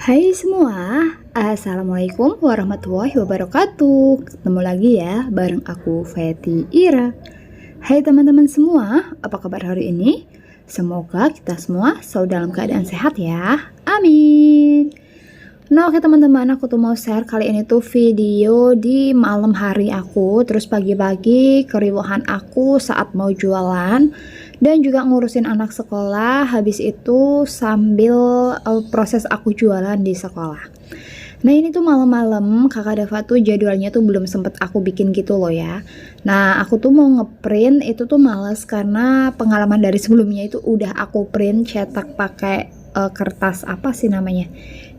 Hai semua, Assalamualaikum warahmatullahi wabarakatuh. Ketemu lagi ya bareng aku Feti Ira. Hai teman-teman semua, apa kabar hari ini? Semoga kita semua selalu dalam keadaan sehat ya. Amin. Nah oke teman-teman, aku tuh mau share kali ini tuh video di malam hari aku, terus pagi-pagi keriuhan aku saat mau jualan dan juga ngurusin anak sekolah, habis itu sambil proses aku jualan di sekolah. Nah ini tuh malam-malam kakak Dava tuh jadwalnya tuh belum sempet aku bikin gitu loh ya. Nah aku tuh mau ngeprint itu tuh males karena pengalaman dari sebelumnya itu udah aku print cetak pakai kertas apa sih namanya,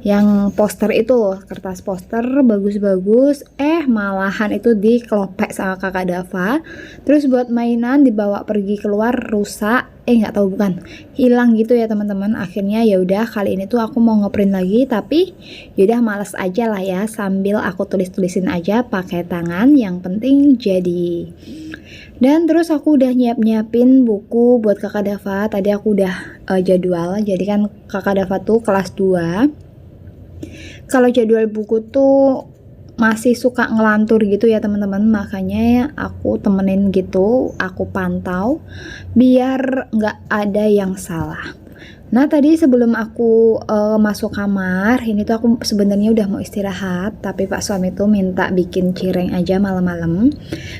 yang poster itu loh, kertas poster bagus-bagus, malahan itu dikelopek sama kakak Dava, terus buat mainan dibawa pergi keluar rusak, nggak tahu bukan hilang gitu ya teman-teman. Akhirnya ya udah kali ini tuh aku mau ngeprint lagi, tapi yaudah males aja lah ya, sambil aku tulis-tulisin aja pakai tangan, yang penting jadi. Dan terus aku udah nyiapin buku buat kakak Dava. Tadi aku udah jadwal, jadi kan kakak Dava tuh kelas 2. Kalau jadwal buku tuh masih suka ngelantur gitu ya teman-teman, makanya aku temenin gitu, aku pantau biar nggak ada yang salah. Nah tadi sebelum aku masuk kamar, ini tuh aku sebenarnya udah mau istirahat, tapi pak suami tuh minta bikin cireng aja malam-malam.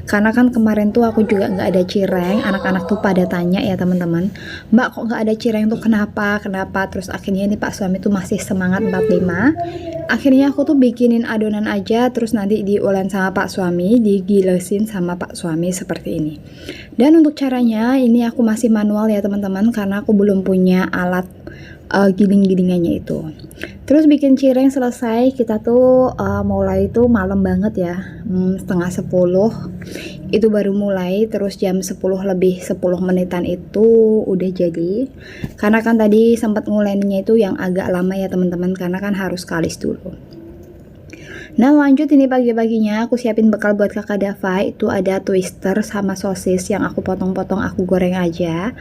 Karena kan kemarin tuh aku juga nggak ada cireng, anak-anak tuh pada tanya ya teman-teman, Mbak kok nggak ada cireng tuh kenapa? Terus akhirnya ini pak suami tuh masih semangat 45. Akhirnya aku tuh bikinin adonan aja, terus nanti diolen sama pak suami, digilesin sama pak suami seperti ini. Dan untuk caranya ini aku masih manual ya teman-teman, karena aku belum punya alat giling-gilingannya itu. Terus bikin cireng selesai, kita tuh mulai tuh malam banget ya, setengah 10 itu baru mulai, terus jam 10 lebih 10 menitan itu udah jadi. Karena kan tadi sempat nguleninnya itu yang agak lama ya teman-teman, karena kan harus kalis dulu. Nah lanjut, ini pagi-paginya aku siapin bekal buat kakak Dava. Itu ada twister sama sosis yang aku potong-potong, aku goreng aja.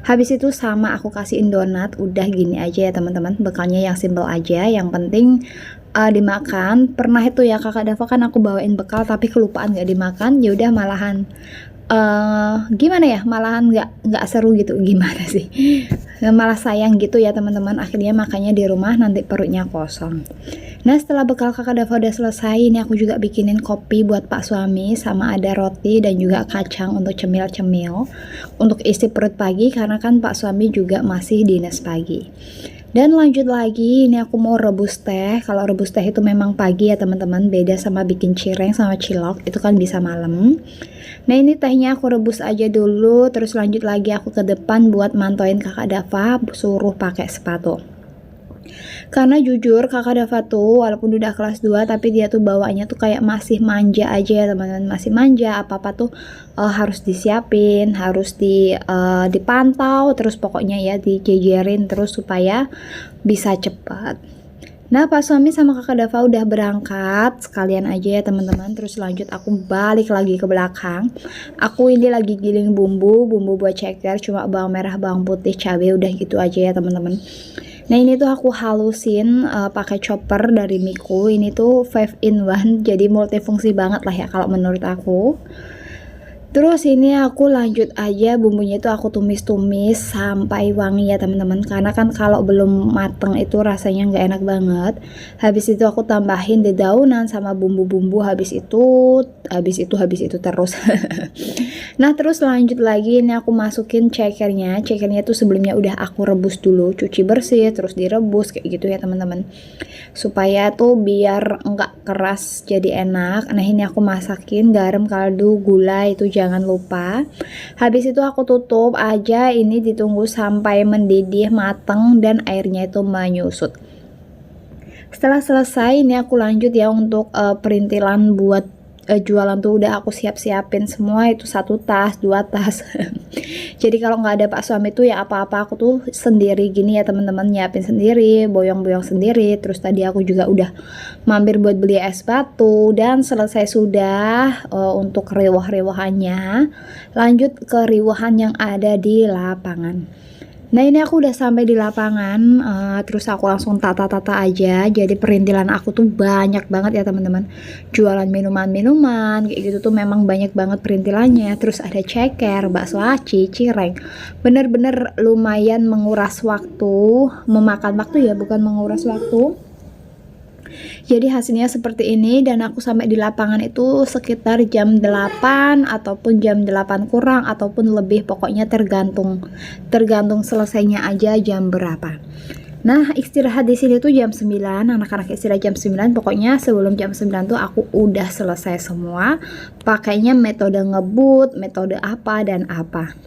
Habis itu sama aku kasihin donat. Udah gini aja ya teman-teman, bekalnya yang simple aja, yang penting dimakan. Pernah itu ya kakak Dava kan aku bawain bekal tapi kelupaan gak dimakan, ya udah malahan gimana ya, malahan nggak seru gitu, gimana sih, malah sayang gitu ya teman-teman. Akhirnya makanya di rumah nanti perutnya kosong. Nah setelah bekal kakak Dava udah selesai, ini aku juga bikinin kopi buat pak suami, sama ada roti dan juga kacang untuk cemil-cemil untuk isi perut pagi, karena kan pak suami juga masih dinas pagi. Dan lanjut lagi, ini aku mau rebus teh. Kalau rebus teh itu memang pagi ya teman-teman, beda sama bikin cireng sama cilok, itu kan bisa malam. Nah ini tehnya aku rebus aja dulu, terus lanjut lagi aku ke depan buat mantauin kakak Dava, suruh pakai sepatu. Karena jujur kakak Dava tuh walaupun udah kelas 2 tapi dia tuh bawaannya tuh kayak masih manja aja ya teman-teman, masih manja, apa-apa tuh harus disiapin, harus dipantau, terus pokoknya ya dijejerin terus supaya bisa cepat. Nah pak suami sama kakak Dava udah berangkat sekalian aja ya teman-teman. Terus lanjut aku balik lagi ke belakang, aku ini lagi giling bumbu buat ceker, cuma bawang merah, bawang putih, cabai, udah gitu aja ya teman-teman. Nah ini tuh aku halusin pakai chopper dari Miku. Ini tuh 5 in 1, jadi multifungsi banget lah ya kalau menurut aku. Terus ini aku lanjut aja bumbunya itu aku tumis-tumis sampai wangi ya teman-teman, karena kan kalau belum mateng itu rasanya nggak enak banget. Habis itu aku tambahin dedaunan sama bumbu-bumbu, habis itu terus. Nah terus lanjut lagi, ini aku masukin cekernya tuh sebelumnya udah aku rebus dulu, cuci bersih terus direbus kayak gitu ya teman-teman, supaya tuh biar nggak keras jadi enak. Nah ini aku masakin garam, kaldu, gula itu jangan lupa. Habis itu aku tutup aja, ini ditunggu sampai mendidih mateng dan airnya itu menyusut. Setelah selesai ini aku lanjut ya untuk perintilan buat jualan tuh udah aku siapin semua, itu 1 tas 2 tas. Jadi kalau nggak ada pak suami tuh ya apa-apa aku tuh sendiri gini ya teman-teman, nyiapin sendiri, boyong-boyong sendiri. Terus tadi aku juga udah mampir buat beli es batu, dan selesai sudah untuk riwah-riwahannya. Lanjut ke riwahan yang ada di lapangan. Nah ini aku udah sampai di lapangan, terus aku langsung tata-tata aja. Jadi perintilan aku tuh banyak banget ya teman-teman. Jualan minuman-minuman kayak gitu tuh memang banyak banget perintilannya. Terus ada ceker, bakso aci, cireng. Bener-bener lumayan menguras waktu, memakan waktu ya, bukan menguras waktu. Jadi hasilnya seperti ini, dan aku sampai di lapangan itu sekitar jam 8 ataupun jam 8 kurang ataupun lebih, pokoknya tergantung selesainya aja jam berapa. Nah, istirahat di sini tuh jam 9, anak-anak istirahat jam 9, pokoknya sebelum jam 9 tuh aku udah selesai semua. Pakainya metode ngebut, metode apa dan apa.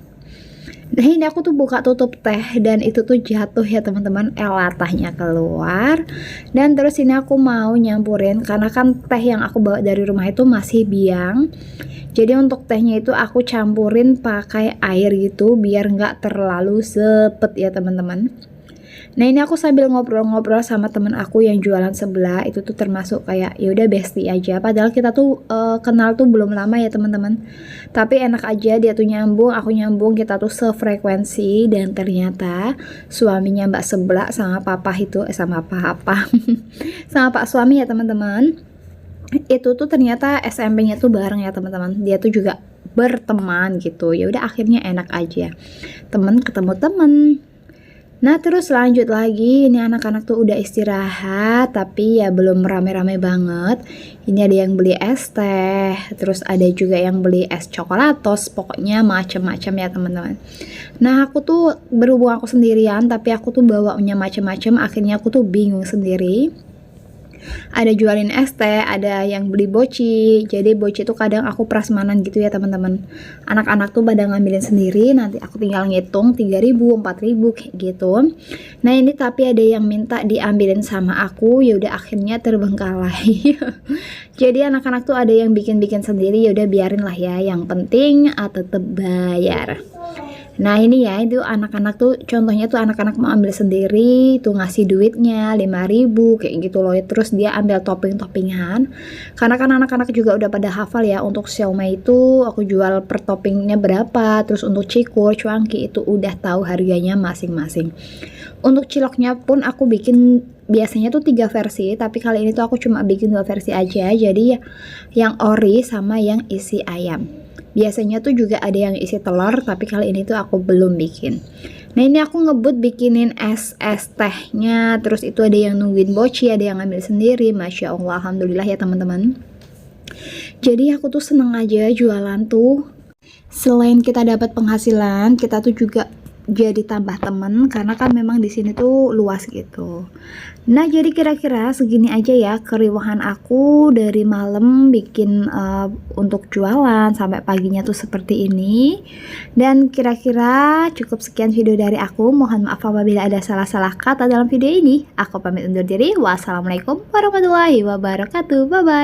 Nah ini aku tuh buka tutup teh dan itu tuh jatuh ya teman-teman, latahnya keluar. Dan terus ini aku mau nyampurin, karena kan teh yang aku bawa dari rumah itu masih biang. Jadi untuk tehnya itu aku campurin pakai air gitu biar nggak terlalu sepet ya teman-teman. Nah ini aku sambil ngobrol-ngobrol sama temen aku yang jualan sebelah, itu tuh termasuk kayak ya udah bestie aja, padahal kita tuh kenal tuh belum lama ya teman-teman, tapi enak aja, dia tuh nyambung, aku nyambung, kita tuh sefrekuensi. Dan ternyata suaminya mbak sebelah sama papa itu sama papa sama pak suami ya teman-teman, itu tuh ternyata SMP-nya tuh bareng ya teman-teman, dia tuh juga berteman gitu. Ya udah akhirnya enak aja, temen ketemu temen. Nah terus lanjut lagi, ini anak-anak tuh udah istirahat tapi ya belum rame-rame banget. Ini ada yang beli es teh, terus ada juga yang beli es coklatos, pokoknya macam-macam ya teman-teman. Nah aku tuh berhubung aku sendirian tapi aku tuh bawanya macam-macam, akhirnya aku tuh bingung sendiri. Ada jualin es teh, ada yang beli boci. Jadi boci itu kadang aku prasmanan gitu ya teman-teman. Anak-anak tuh pada ngambilin sendiri, nanti aku tinggal ngitung 3.000, 4.000 kayak gitu. Nah ini tapi ada yang minta diambilin sama aku, ya udah akhirnya terbengkalai. Jadi anak-anak tuh ada yang bikin-bikin sendiri, ya udah biarin lah ya. Yang penting tetep bayar. Nah ini ya, itu anak-anak tuh contohnya tuh anak-anak mau ambil sendiri tuh, ngasih duitnya 5.000 kayak gitu loh. Terus dia ambil topping-toppingan, karena kan anak-anak juga udah pada hafal ya. Untuk siomay itu aku jual per toppingnya berapa, terus untuk cikur, cuangki itu udah tahu harganya masing-masing. Untuk ciloknya pun aku bikin biasanya tuh 3 versi, tapi kali ini tuh aku cuma bikin 2 versi aja. Jadi ya yang ori sama yang isi ayam. Biasanya tuh juga ada yang isi telur, tapi kali ini tuh aku belum bikin. Nah ini aku ngebut bikinin es tehnya, terus itu ada yang nungguin boci, ada yang ngambil sendiri. Masya Allah, alhamdulillah ya teman-teman. Jadi aku tuh seneng aja jualan tuh. Selain kita dapat penghasilan, kita tuh juga jadi tambah temen, karena kan memang di sini tuh luas gitu. Nah jadi kira-kira segini aja ya keriuhan aku dari malam bikin untuk jualan sampai paginya tuh seperti ini. Dan kira-kira cukup sekian video dari aku. Mohon maaf apabila ada salah-salah kata dalam video ini. Aku pamit undur diri. Wassalamualaikum warahmatullahi wabarakatuh. Bye bye.